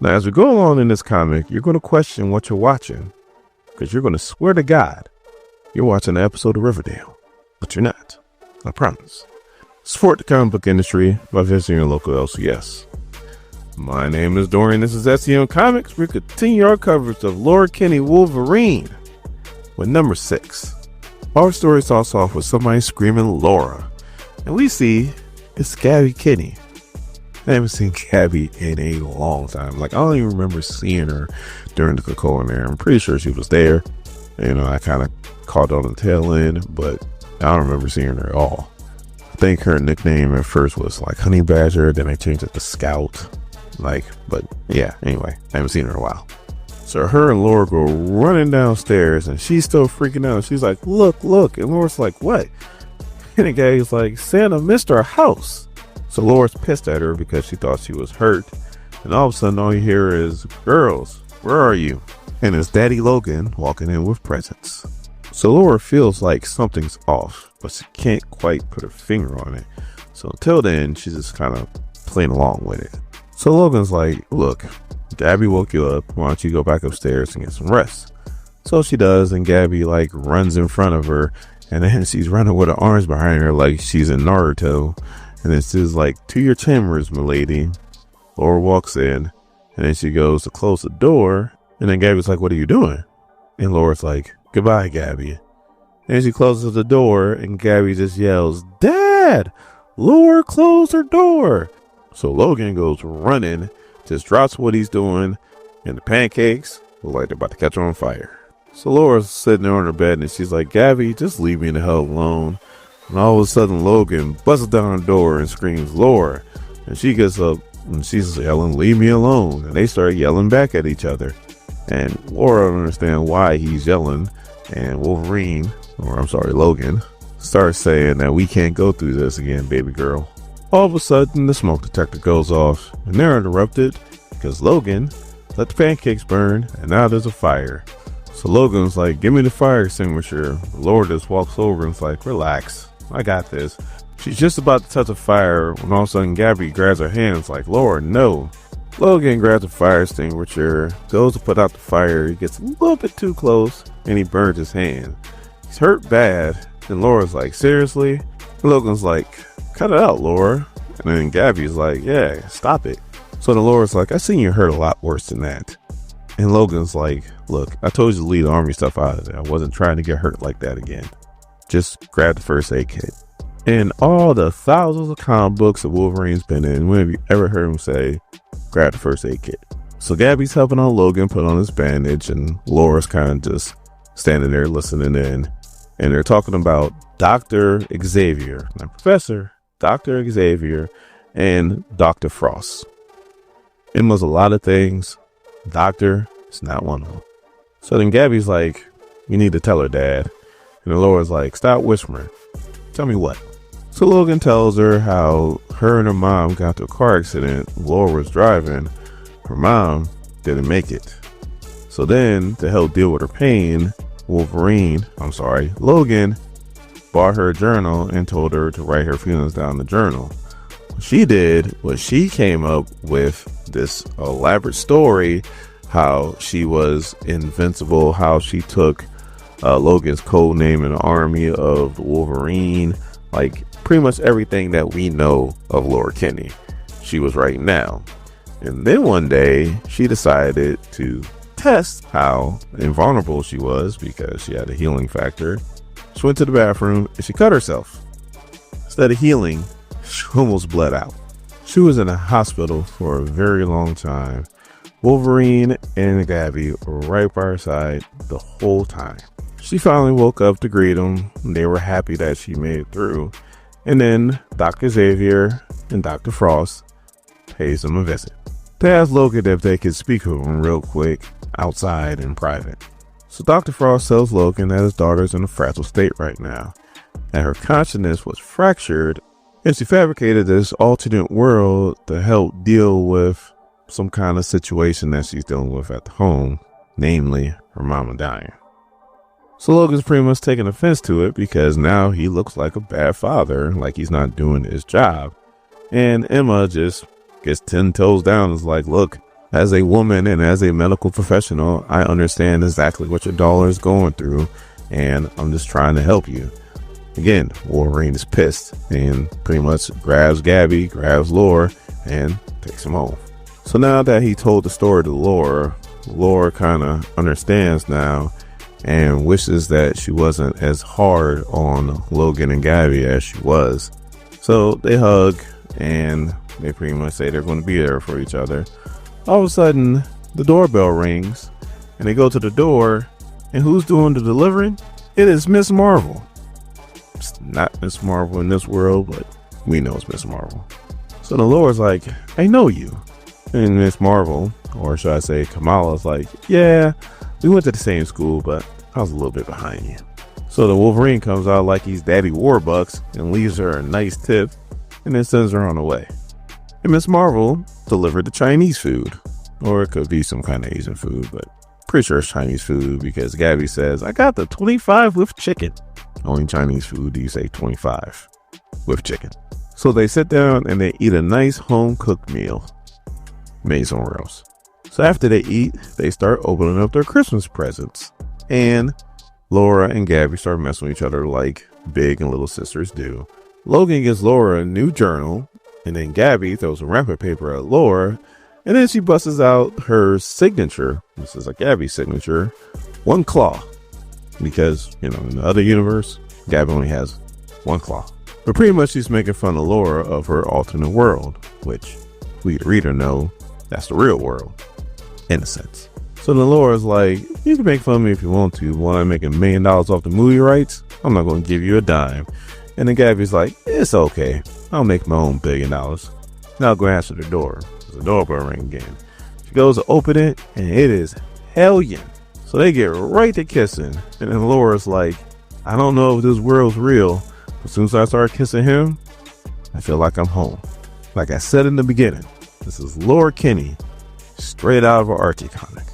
Now, as we go along in this comic, you're going to question what you're watching, because you're going to swear to God you're watching an episode of Riverdale, but you're not. I promise. Support the comic book industry by visiting your local LCS. My name is Dorian. This is SEO Comics. We continue our coverage of Lord Kinney Wolverine with number 6. Our story starts off with somebody screaming Laura, and we see it's Gabby Kinney. I haven't seen Gabby in a long time. Like, I don't even remember seeing her during the Cocoa in there. I'm pretty sure she was there. You know, I kind of caught on the tail end, but I don't remember seeing her at all. I think her nickname at first was like Honey Badger, then they changed it to Scout. But yeah, anyway, I haven't seen her in a while. So her and Laura go running downstairs, and she's still freaking out. She's like, look. And Laura's like, what? And the guy's like, Santa missed our house. So Laura's pissed at her because she thought she was hurt. And all of a sudden, all you hear is, girls, where are you? And it's Daddy Logan walking in with presents. So Laura feels like something's off, but she can't quite put her finger on it. So until then, she's just kind of playing along with it. So Logan's like, look, Gabby woke you up. Why don't you go back upstairs and get some rest? So she does, and Gabby like runs in front of her, and then she's running with her arms behind her like she's in Naruto. And then she's like, to your chambers, milady. Laura walks in, and then she goes to close the door, and then Gabby's like, what are you doing? And Laura's like, goodbye, Gabby. And she closes the door, and Gabby just yells, Dad! Laura closed her door! So Logan goes running, just drops what he's doing, and the pancakes look like they're about to catch on fire. So Laura's sitting there on her bed, and she's like, Gabby, just leave me the hell alone. And all of a sudden, Logan busts down the door and screams, Laura. And she gets up, and she's yelling, leave me alone. And they start yelling back at each other. And Laura don't understand why he's yelling. And Logan, starts saying that we can't go through this again, baby girl. All of a sudden, the smoke detector goes off, and they're interrupted because Logan let the pancakes burn, and now there's a fire. So Logan's like, give me the fire extinguisher. Laura just walks over and is like, relax, I got this. She's just about to touch the fire when all of a sudden Gabby grabs her hands like, Laura, no. Logan grabs a fire extinguisher, goes to put out the fire. He gets a little bit too close, and he burns his hand. He's hurt bad, and Laura's like, seriously? And Logan's like, cut it out, Laura. And then Gabby's like, yeah, stop it. So then Laura's like, I seen you hurt a lot worse than that. And Logan's like, look, I told you to leave the army stuff out of there. I wasn't trying to get hurt like that again. Just grab the first aid kit. In all the thousands of comic books that Wolverine's been in, when have you ever heard him say, grab the first aid kit? So Gabby's helping on Logan put on his bandage, and Laura's kind of just standing there listening in. And they're talking about Dr. Xavier, not Professor, Dr. Xavier, and Dr. Frost. It was a lot of things. Doctor is not one of them. So then Gabby's like, you need to tell her, Dad. And then Laura's like, stop whispering. Tell me what. So Logan tells her how her and her mom got into a car accident. Laura was driving. Her mom didn't make it. So then, to help deal with her pain, Logan bought her a journal and told her to write her feelings down in the journal. What she did was she came up with this elaborate story, how she was invincible, how she took Logan's code name in the army of Wolverine, like pretty much everything that we know of Laura Kinney, she was writing down. And then one day she decided to test how invulnerable she was because she had a healing factor. She went to the bathroom and she cut herself. Instead of healing, she almost bled out. She was in a hospital for a very long time. Wolverine and Gabby were right by her side the whole time. She finally woke up to greet them. They were happy that she made it through. And then Dr. Xavier and Dr. Frost pays them a visit. They asked Logan if they could speak to him real quick outside in private. So Dr. Frost tells Logan that his daughter's in a fragile state right now, and her consciousness was fractured, and she fabricated this alternate world to help deal with some kind of situation that she's dealing with at the home, namely her mama dying. So Logan's pretty much taking offense to it because now he looks like a bad father, like he's not doing his job. And Emma just gets 10 toes down and is like, look, As a woman and as a medical professional, I understand exactly what your daughter is going through, and I'm just trying to help you. Again, Wolverine is pissed and pretty much grabs Gabby, grabs Laura, and takes him home. So now that he told the story to Laura, Laura kind of understands now and wishes that she wasn't as hard on Logan and Gabby as she was. So they hug and they pretty much say they're going to be there for each other. All of a sudden, the doorbell rings and they go to the door, and who's doing the delivering? It is Miss Marvel. It's not Miss Marvel in this world, but we know it's Miss Marvel. So the Laura's like, I know you. And Miss Marvel, or should I say Kamala's like, yeah, we went to the same school, but I was a little bit behind you. So the Wolverine comes out like he's Daddy Warbucks and leaves her a nice tip and then sends her on the way. And Miss Marvel delivered the Chinese food, or it could be some kind of Asian food, but pretty sure it's Chinese food because Gabby says, I got the 25 with chicken. Only Chinese food do you say 25 with chicken. So they sit down and they eat a nice home-cooked meal made somewhere else. So after they eat, they start opening up their Christmas presents. And Laura and Gabby start messing with each other like big and little sisters do. Logan gives Laura a new journal, and then Gabby throws a wrapper paper at Laura, and then she busts out her signature. This is a Gabby signature, one claw. Because, in the other universe, Gabby only has one claw. But pretty much she's making fun of Laura of her alternate world, which we the reader know that's the real world, in a sense. So then Laura's like, you can make fun of me if you want to, but when I'm making $1 million off the movie rights, I'm not going to give you a dime. And then Gabby's like, it's okay. I'll make my own $1 billion. Now go answer the door. There's a doorbell ring again. She goes to open it, and it is Hellion. So they get right to kissing. And then Laura's like, I don't know if this world's real, but as soon as I start kissing him, I feel like I'm home. Like I said in the beginning, this is Laura Kinney, straight out of an Archie comic.